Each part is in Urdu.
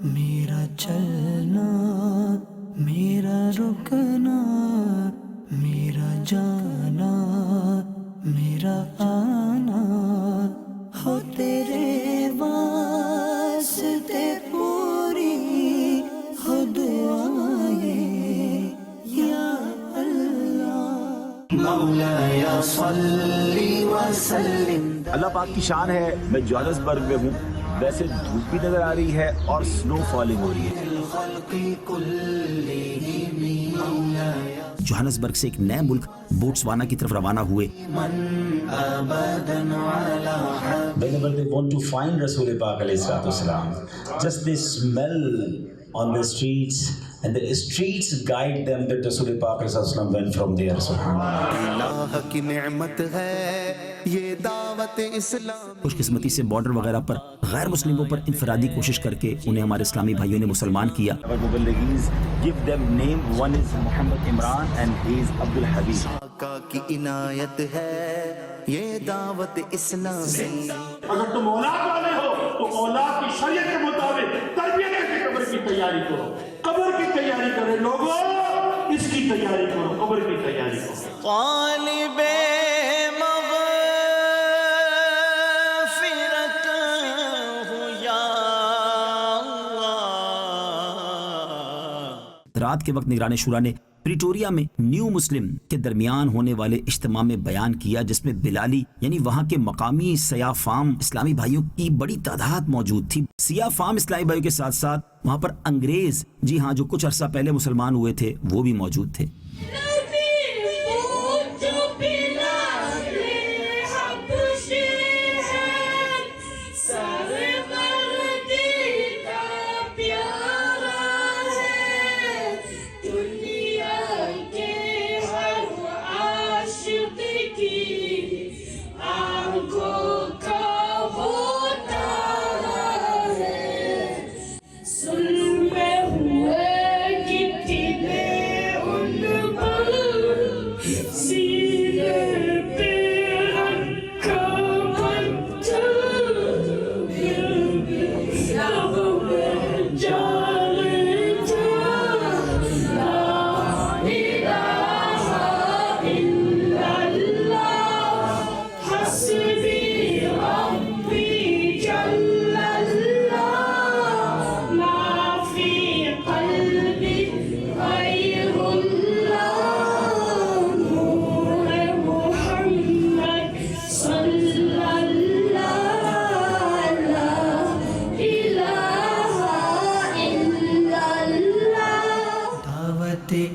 میرا چلنا، میرا رکنا، میرا جانا، میرا آنا، ہو تیرے واسطے پوری ہو دعائیں یا اللہ۔ مولاي صل وسلم۔ اللہ پاک کی شان ہے، میں جوہانسبرگ میں ہوں، ویسے دھوپ بھی نظر آ رہی ہے اور سنو فالنگ ہو رہی ہے۔ جوہانسبرگ سے ایک نئے ملک بوٹسوانا کی طرف روانہ ہوئے۔ Whenever they want to find Rasul Pak alayhi salatu wasalam, just they smell on the streets and the streets guide them that Rasul Pak alayhi salatu wasalam went from there. Subhanallah. اللہ کی نعمت ہے یہ دعوت اسلام۔ خوش قسمتی سے بارڈر وغیرہ پر غیر مسلموں پر انفرادی کوشش کر کے انہیں ہمارے اسلامی بھائیوں نے مسلمان کیا۔ give them name, one is Muhammad Imran and he is عبد الحبیب۔ آقا کی عنایت ہے یہ دعوت اسلامی۔ اگر تم اولاد والے ہو تو اولاد کی شریعت کے مطابق تربیت کر کے قبر کی تیاری کرو، قبر کی تیاری کرے لوگوں، اس کی تیاری کرو، قبر کی تیاری کرو۔ طالب مغفرت ہوں یا اللہ۔ رات کے وقت نگران شورا نے پریٹوریا میں نیو مسلم کے درمیان ہونے والے اجتماع میں بیان کیا، جس میں بلالی یعنی وہاں کے مقامی سیاہ فام اسلامی بھائیوں کی بڑی تعداد موجود تھی۔ سیاہ فام اسلامی بھائیوں کے ساتھ ساتھ وہاں پر انگریز، جی ہاں، جو کچھ عرصہ پہلے مسلمان ہوئے تھے وہ بھی موجود تھے۔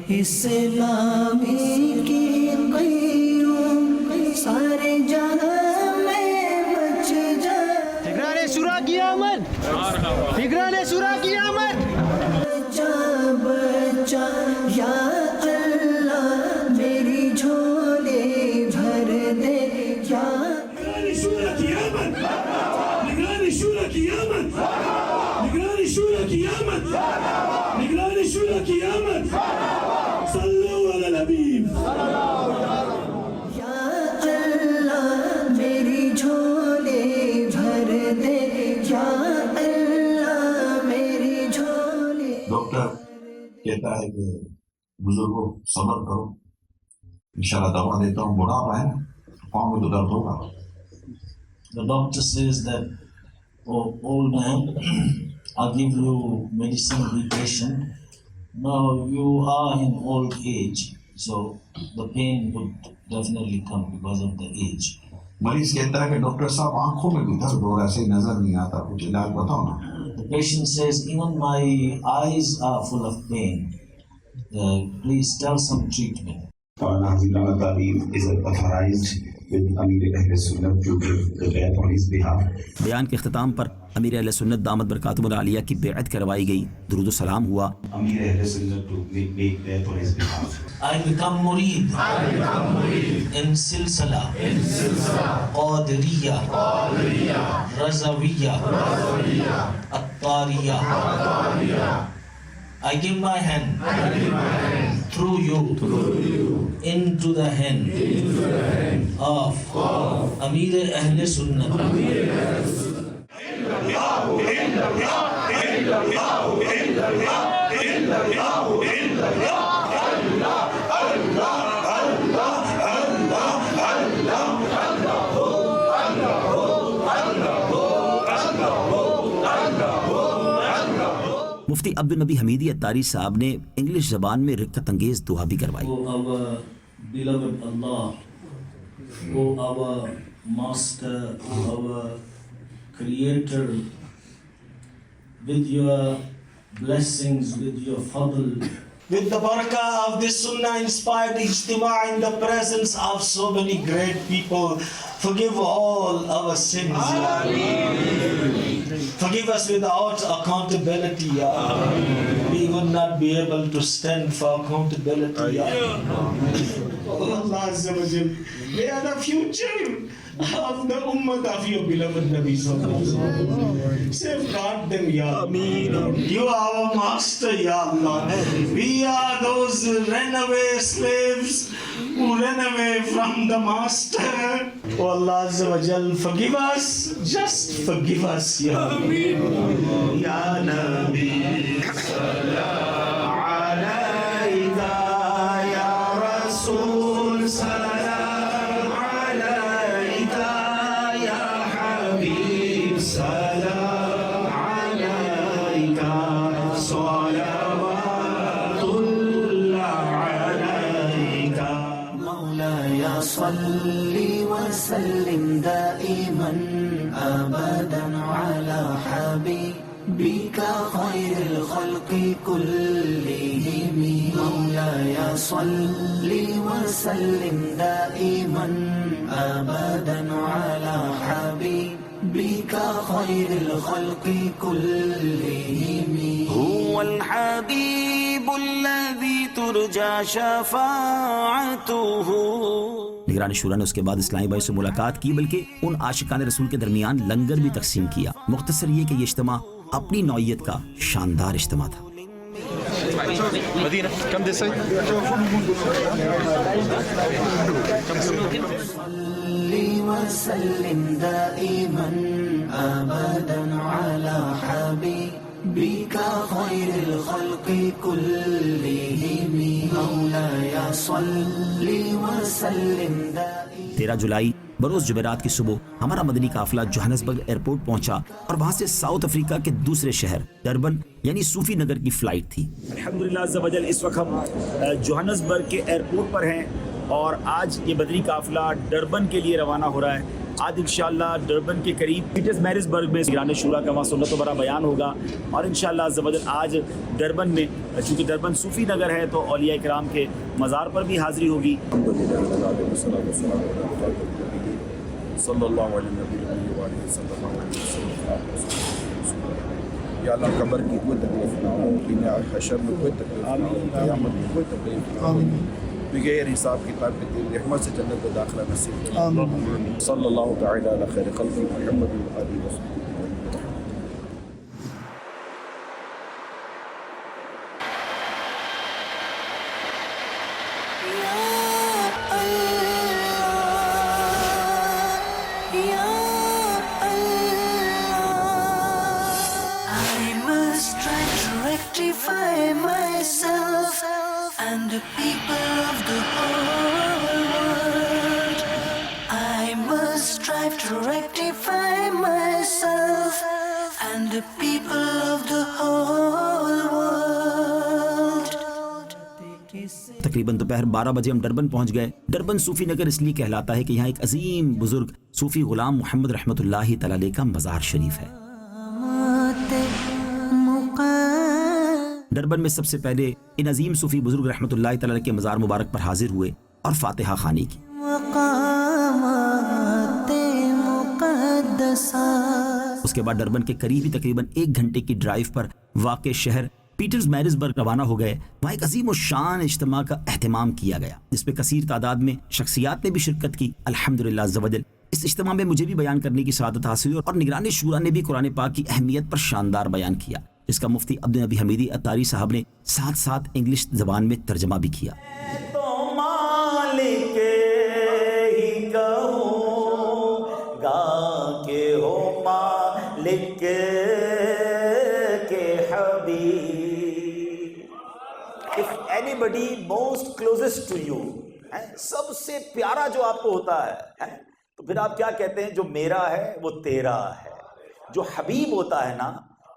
اسلامی کی قیوم سارے جہاں میں بچ جائے۔ نگران شورا کی آمد، نگران شورا کی آمد۔ بچا بچا یا اللہ میری جھولے بھر دے یا نگران شورا کی آمد، نگران شورا کی آمد، نگران شورا کی آمد، نگران شورا کی آمد۔ صلو علی الحبیب۔ یا اللہ میری جھولے بھر دے یا اللہ میری جھولے۔ ڈاکٹر کہتا ہے کہ بزرگوں صبر کرو، انشاءاللہ دوا دیتا ہوں، بڑھاپا ہے نا، پاؤں میں تو درد ہوگا۔ The doctor says that, oh, old man, I'll give you medicine, be patient. Now you are in old age, so the pain would definitely come because of the age. مریض کہتا ہے کہ ڈاکٹر صاحب آنکھوں میں بھی درد ہو رہا ہے، صحیح نظر نہیں آتا، کچھ علاج بتاؤ نا۔ The patient says, even my eyes are full of pain. Please tell some treatment. Maulana Hazim Ahmad Bali is authorized with Amir Ahl Sunnat to give the bayat on his behalf. بیان کے اختتام پر امیر اہل سنت دامت برکاتہم العالیہ کی بیعت کروائی گئی، درود و سلام ہوا۔ Amir Ahl Sunnat to make bayat on his behalf. I become murid in silsila Qadiriyya, Razawiyya, Attariyya. I give my hand through you into the hand of Amir Ahl Sunnah. مفتی عبد النبی حمیدی اتاری صاحب نے انگلش زبان میں رقت انگیز دعا بھی کروائی. O our beloved Allah, O our Master, O our Creator, with your blessings, with your fadl, with the barakah of this sunnah inspired ijtima in the presence of so many great people, forgive all our sins, Ya Allah. Forgive us without accountability, Ya Allah. We would not be able to stand for accountability, Ya Allah. Oh Allah Azza wa Jal, they are the future of the ummah of your beloved Nabi Sallallahu Alaihi Wasallam. Safeguard them, Ya Allah. You are our master, Ya Allah. We are those runaway slaves who ran away from the master. Oh Allah Azza wa Jal, forgive us, just forgive us, Ya Allah. Ya Nabi Salam Alayka, Ya Rasul Salam Alayka, Ya Habib Salam Alayka, Salawatullah Alayka. مولاي صل وسلم دائما أبدا على حبيبك خير الخلق كلهم. مولاي صل وسلم دائما أبدا على حبيبك خير الخلق كلهم. هو الحبيب الذي ترجى شفاعته. نگران شورا نے اس کے بعد اسلامی بھائی سے ملاقات کی، بلکہ ان عاشقان رسول کے درمیان لنگر بھی تقسیم کیا. مختصر یہ کہ یہ اجتماع اپنی نوعیت کا شاندار اجتماع تھا. مدینہ کم دے سائی صلی وسلم دائما ابدا على حبيبك خير الخلق كلهم. مولاي صل وسلم دائما. 13 جولائی بروز جمعرات کی صبح ہمارا مدنی قافلہ جوہانسبرگ ایئرپورٹ پہنچا اور وہاں سے ساؤتھ افریقہ کے دوسرے شہر ڈربن یعنی صوفی نگر کی فلائٹ تھی. الحمدللہ عز و جل اس وقت ہم جوہانسبرگ کے ایئرپورٹ پر ہیں اور آج یہ مدنی قافلہ ڈربن کے لیے روانہ ہو رہا ہے. آج انشاءاللہ ڈربن کے قریب پیٹرز میرزبرگ میں نگران شورا کا وہاں سنت و برا بیان ہوگا اور انشاءاللہ عز و جل آج ڈربن میں چونکہ ڈربن صوفی نگر ہے تو اولیاء کرام کے مزار پر بھی حاضری ہوگی. صلی اللہ علیہ وسلم. یا اللہ قبر کی کوئی تکلیف نہ ہو، حشر میں کوئی تکلیف نہ ہو، قیامت میں کوئی تکلیف نہ ہو، بغیر حساب کتاب کے تیری رحمت سے جنت میں داخلہ نصیب کرے. صلی اللہ تعالی علی خیر خلق محمد و آلہ وصحبہ. Myself and the people of the whole world. I must strive to rectify myself and the people of the whole world. تقریباً دوپہر 12 بجے ہم ڈربن پہنچ گئے. ڈربن صوفی نگر اس لیے کہلاتا ہے کہ یہاں ایک عظیم بزرگ صوفی غلام محمد رحمۃ اللہ تعالی علیہ کا مزار شریف ہے. ڈربن میں سب سے پہلے ان عظیم صوفی بزرگ رحمۃ اللہ تعالی علیہ کے مزار مبارک پر حاضر ہوئے اور فاتحہ خوانی کی. اس کے بعد ڈربن کے قریبی تقریباً 1 گھنٹے کی ڈرائیو پر واقع شہر پیٹرز میرزبرگ روانہ ہو گئے. وہاں ایک عظیم الشان اجتماع کا اہتمام کیا گیا جس میں کثیر تعداد میں شخصیات نے بھی شرکت کی. الحمدللہ عز و جل اس اجتماع میں مجھے بھی بیان کرنے کی سعادت حاصل ہوئی اور نگران شورا نے بھی قرآن پاک کی اہمیت پر شاندار بیان کیا جس کا مفتی عبد النبی حمیدی اتاری صاحب نے ساتھ ساتھ انگلش زبان میں ترجمہ بھی کیا. تو مالک ہی کہوں گا کہ ہو مالک کے حبیب. If anybody most closest to you, سب سے پیارا جو آپ کو ہوتا ہے تو پھر آپ کیا کہتے ہیں؟ جو میرا ہے وہ تیرا ہے. جو حبیب ہوتا ہے نا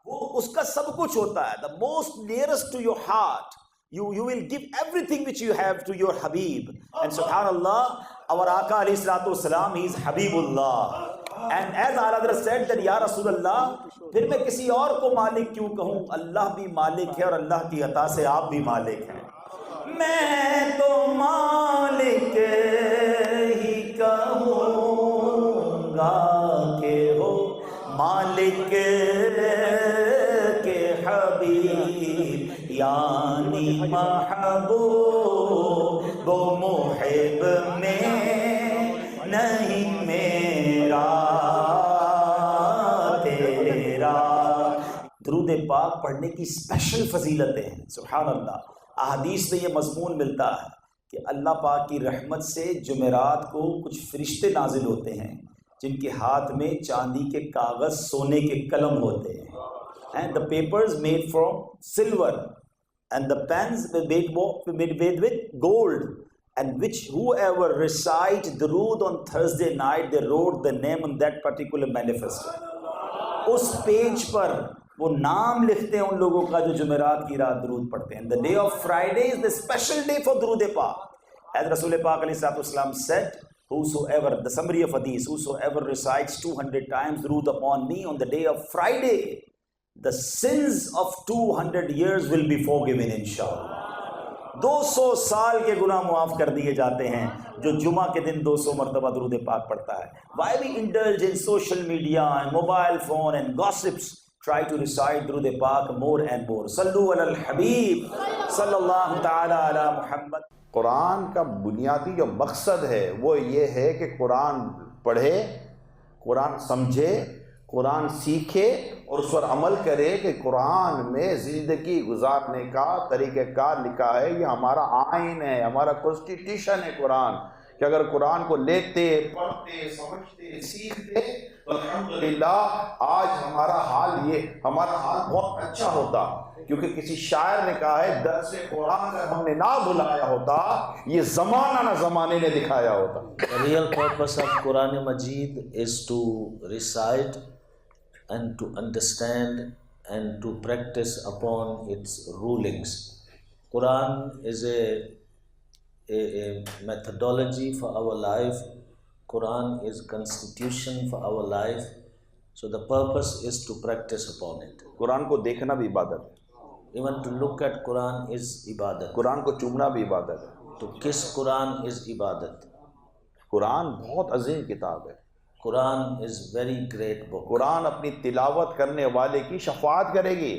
وہ اس کا سب کچھ ہوتا ہے. The most nearest to your heart. You will give everything which you have to your Habib. And subhanallah, our Aka alayhi salatu wasalam, he is Habibullah. And as our Hadrat said that Ya Rasulullah, پھر میں کسی اور کو مالک کیوں کہوں؟ اللہ بھی مالک ہے اور اللہ کی عطا سے آپ بھی مالک ہیں. میں تو مالک ہی کہوں گا کہ ہو مالک کے حبیب، یعنی محبوب و محب میں نہیں میرا تیرا. درود پاک پڑھنے کی اسپیشل فضیلتیں ہیں. سبحان اللہ. احادیث میں یہ مضمون ملتا ہے کہ اللہ پاک کی رحمت سے جمعرات کو کچھ فرشتے نازل ہوتے ہیں جن کے ہاتھ میں چاندی کے کاغذ، سونے کے قلم ہوتے ہیں. And the papers made from silver and the pens made with gold, and which whoever recite Durood on Thursday night, they wrote the name on that particular manifesto. اس پیج پر وہ نام لکھتے ہیں ان لوگوں کا جو جمعرات کی رات درود پڑھتے ہیں. The day of Friday is the special day for درود پاک. As Rasul Pak alayhi salatu wasalam said, whosoever, the summary of hadith, whosoever recites 200 times درود upon me on the day of Friday, the sins of 200 years will be forgiven inshallah. 200 سال کے گناہ معاف کر دیے جاتے ہیں جو جمعہ کے دن 200 مرتبہ درود پاک پڑھتا ہے. Why we indulge in social media and mobile phone and gossips? Try to recite درود پاک more and more. صلو علی الحبیب صلی اللہ تعالی علی محمد. قرآن کا بنیادی جو مقصد ہے وہ یہ ہے کہ قرآن پڑھے، قرآن سمجھے، قرآن سیکھے اور اس پر عمل کرے کہ قرآن میں زندگی گزارنے کا طریقہ کار لکھا ہے. یہ ہمارا آئین ہے، ہمارا کانسٹیٹیوشن ہے قرآن، کہ اگر قرآن کو لیتے، پڑھتے، سمجھتے، سیکھتے تو الحمدللہ آج ہمارا حال بہت اچھا ہوتا. کیونکہ کسی شاعر نے کہا ہے درس قرآن اگر ہم نے نہ بلایا ہوتا یہ زمانہ نہ زمانے نے دکھایا ہوتا. The real purpose of Quran Majid is to recite and to understand and to practice upon its rulings. Quran is a methodology for our life. Quran is constitution for our life. So the purpose is to practice upon it. قرآن کو دیکھنا بھی عبادت ہے. Even to look at Quran is ibadat. قرآن کو چومنا بھی عبادت ہے. To kiss Quran is ibadat. قرآن بہت عظیم کتاب ہے. Quran is very great book. قرآن اپنی تلاوت کرنے والے کی شفاعت کرے گی.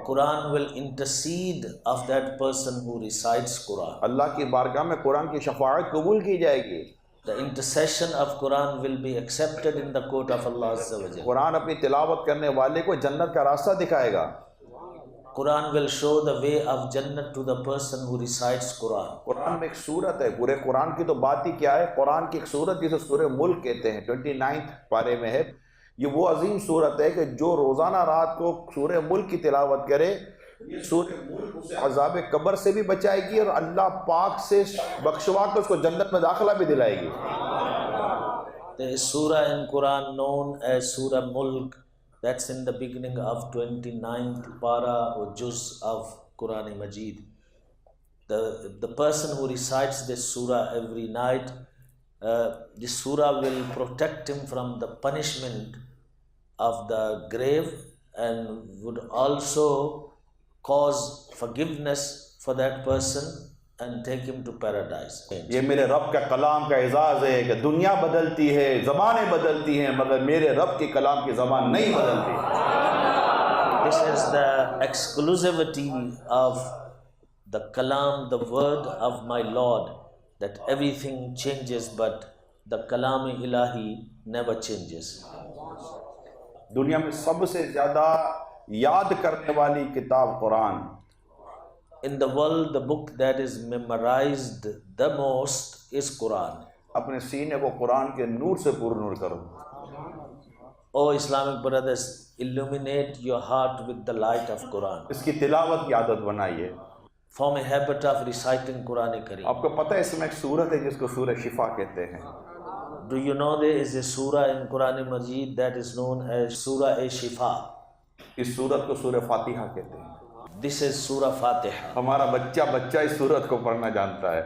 Quran will intercede of that person who recites Quran. اللہ کی بارگاہ میں قرآن کی شفاعت قبول کی جائے گی. The intercession of Quran will be accepted in the court of Allah Azza wa Jalla. قرآن اپنی تلاوت کرنے والے کو جنت کا راستہ دکھائے گا. Quran will show the way of Jannat to the person who recites Quran. قرآن میں ایک سورت ہے، پورے قرآن کی تو بات ہی کیا ہے، قرآن کی ایک سورت جسے سورہ ملک کہتے ہیں 29 پارے میں ہے. یہ وہ عظیم سورت ہے کہ جو روزانہ رات کو سورہ ملک کی تلاوت کرے یہ سورہ ملک اسے عذاب قبر سے بھی بچائے گی اور اللہ پاک سے بخشوا کے اس کو جنت میں داخلہ بھی دلائے گی. There is surah in Quran known as Surah Mulk. That's in the beginning of 29th para or juz of Quran Majid. The person who recites this surah every night, this surah will protect him from the punishment of the grave and would also cause forgiveness for that person and take him to paradise. یہ میرے رب کا کلام کا اعزاز ہے کہ دنیا بدلتی ہے، زبانیں بدلتی ہیں، مگر میرے رب کے کلام کی زبان نہیں بدلتی. This is the exclusivity of the kalam, the word of my Lord, that everything changes but the kalam-e-ilahi never changes. دنیا میں سب سے زیادہ یاد کرنے والی کتاب قرآن. In the world, the book that is memorized the most is Quran. اپنے سینے کو قرآن کے نور سے پر نور کرو. Oh Islamic brothers, illuminate your heart with the light of Quran. اس کی تلاوت کی عادت بنائیے. Form a habit of reciting Quran Kareem. آپ کو پتہ ہے اس میں ایک سورت ہے جس کو سورہ شفا کہتے ہیں. Do you know there is a surah in Quran Majid that is known as Surah Shifa? اس سورت کو سورہ فاتحہ کہتے ہیں. This is Surah Fatiha. ہمارا بچہ اس سورت کو پڑھنا جانتا ہے.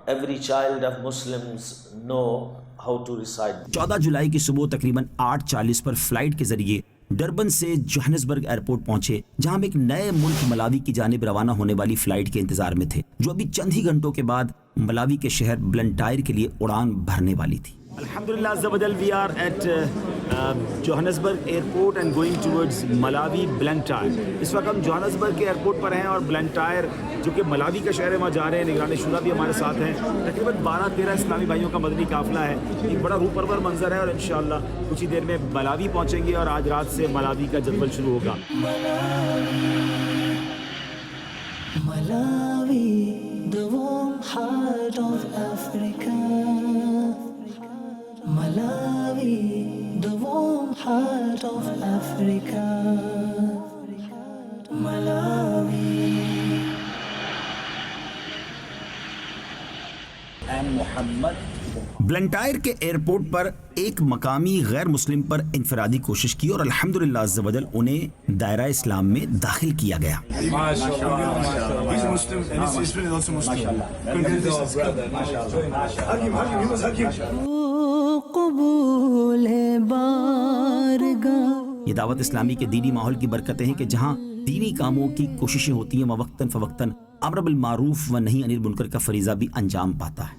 Every child of Muslims know how to recite. 14 جولائی کی صبح تقریباً 8:40 پر فلائٹ کے ذریعے ڈربن سے جوہانسبرگ ایئرپورٹ پہنچے، جہاں ہم ایک نئے ملک ملاوی کی جانب روانہ ہونے والی فلائٹ کے انتظار میں تھے، جو ابھی چند ہی گھنٹوں کے بعد ملاوی کے شہر بلنٹائر کے لیے اڑان بھرنے والی تھی. الحمدللہ عز و جل we are at Johannesburg airport and going towards Malawi Blantyre. اس وقت ہم جوہانسبرگ کے ایئرپورٹ پر ہیں اور بلنٹائر جو کہ ملاوی کا شہر ہے وہاں جا رہے ہیں. نگران شورا بھی ہمارے ساتھ ہیں. تقریباً 12-13 اسلامی بھائیوں کا مدنی قافلہ ہے. ایک بڑا روح پرور منظر ہے اور انشاءاللہ کچھ ہی دیر میں ملاوی پہنچیں گے اور آج رات سے ملاوی کا جدول شروع ہوگا. Malawi, the warm heart of Africa. Malawi, the warm heart of Africa. Malawi. بلنٹائر کے ایئرپورٹ پر ایک مقامی غیر مسلم پر انفرادی کوشش کی اور الحمدللہ عز و جل انہیں دائرہ اسلام میں داخل کیا گیا. یہ دعوت اسلامی کے دینی ماحول کی برکتیں ہیں کہ جہاں دینی کاموں کی کوششیں ہوتی ہیں وقتاً فوقتاً امر بالمعروف و نہی عن المنکر کا فریضہ بھی انجام پاتا ہے.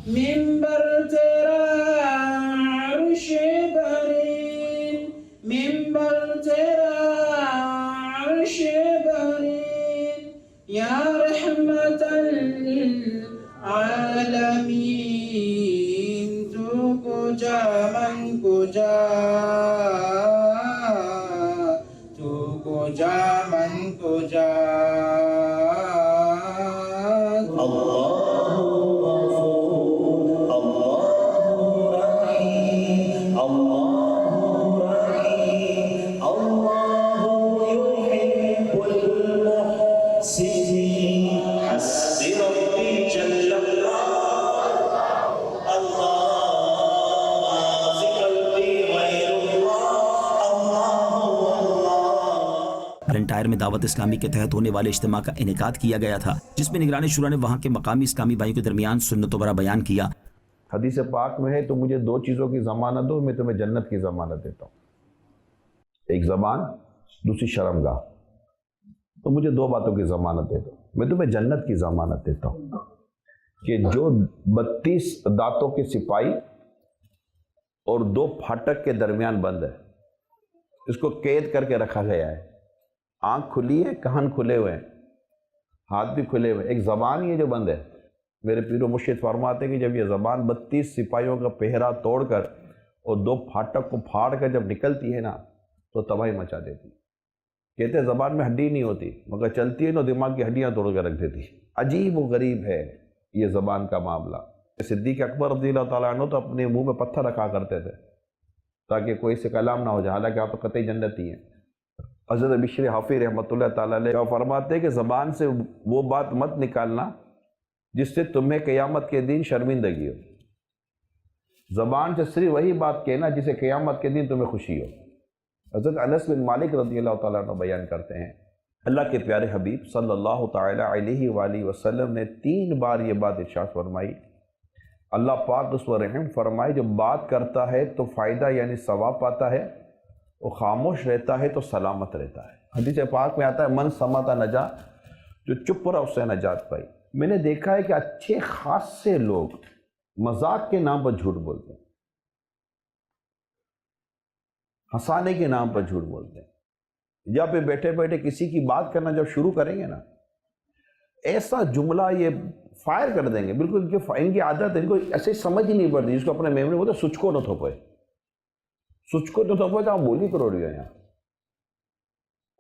ممبر تیرا عرش برین، ممبر تیرا عرش برین، یا رحمتا للعالمین. تو کجا من کجا، تو کجا من کجا. بلنٹائر میں دعوت اسلامی کے تحت ہونے والے اجتماع کا انعقاد کیا گیا تھا، جس میں نگران شورا نے وہاں کے مقامی اسلامی بھائیوں کے درمیان سنت و برا بیان کیا. حدیث پاک میں ہے تو مجھے 2 چیزوں کی ضمانت دو، میں تمہیں جنت کی ضمانت دیتا ہوں. ایک زبان، دوسری شرمگاہ. تو مجھے 2 باتوں کی ضمانت دے دو. میں تمہیں جنت کی ضمانت دیتا ہوں کہ جو 32 دانتوں کے سپاہی اور 2 پھاٹک کے درمیان بند ہے، اس کو قید کر کے رکھا گیا ہے. آنکھ کھلی ہے، کان کھلے ہوئے ہیں، ہاتھ بھی کھلے ہوئے ہیں. ایک زبان ہی ہے جو بند ہے. میرے پیر و مرشد فرماتے ہیں کہ جب یہ زبان 32 سپاہیوں کا پہرا توڑ کر اور 2 پھاٹک کو پھاڑ کر جب نکلتی ہے نا تو تباہی مچا دیتی. کہتے ہیں زبان میں ہڈی نہیں ہوتی، مگر چلتی ہے نا دماغ کی ہڈیاں توڑ کر رکھ دیتی. عجیب و غریب ہے یہ زبان کا معاملہ. صدیق اکبر رضی اللہ تعالیٰ عنہ تو اپنے منہ میں پتھر رکھا کرتے تھے تاکہ کوئی سے کلام نہ ہو جائے، حالانکہ آپ تو قطعی جنتی ہیں. حضرت بشر حافی رحمۃ اللہ تعالیٰ علیہ فرماتے ہیں کہ زبان سے وہ بات مت نکالنا جس سے تمہیں قیامت کے دن شرمندگی ہو. زبان سے صرف وہی بات کہنا جسے قیامت کے دن تمہیں خوشی ہو. حضرت انس بن مالک رضی اللہ تعالیٰ عنہ بیان کرتے ہیں اللہ کے پیارے حبیب صلی اللہ تعالیٰ علیہ وآلہ وسلم نے 3 بار یہ بات ارشاد فرمائی. اللہ پاک اس پر رحم فرمائے جو بات کرتا ہے تو فائدہ یعنی ثواب پاتا ہے، وہ خاموش رہتا ہے تو سلامت رہتا ہے. حدیث پاک میں آتا ہے من سماتا نجا، جو چپ رہا اس سے نجات پائی. میں نے دیکھا ہے کہ اچھے خاصے لوگ مذاق کے نام پر جھوٹ بولتے ہیں، ہنسانے کے نام پر جھوٹ بولتے ہیں. یا پہ بیٹھے بیٹھے کسی کی بات کرنا جب شروع کریں گے نا، ایسا جملہ یہ فائر کر دیں گے. بالکل ان کی عادت ہے، ان کو ایسے سمجھ ہی نہیں پڑتی. جس کو اپنے میموری بولتے سچ کو نہ تھوپے، سچ کو نہ تھوپے تو آپ بولی کرو رہی ہو. یہاں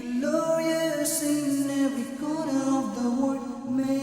glorious in every corner of the world. May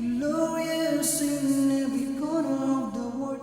glorious in every corner of the world.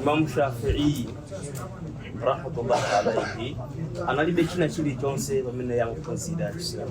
Imam Shafi'i rahmatullahi alayhi analibe kila chili chonse wamene yang consider Islam.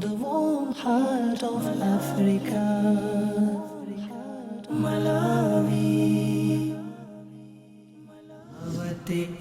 The warm heart of Africa, Malawi.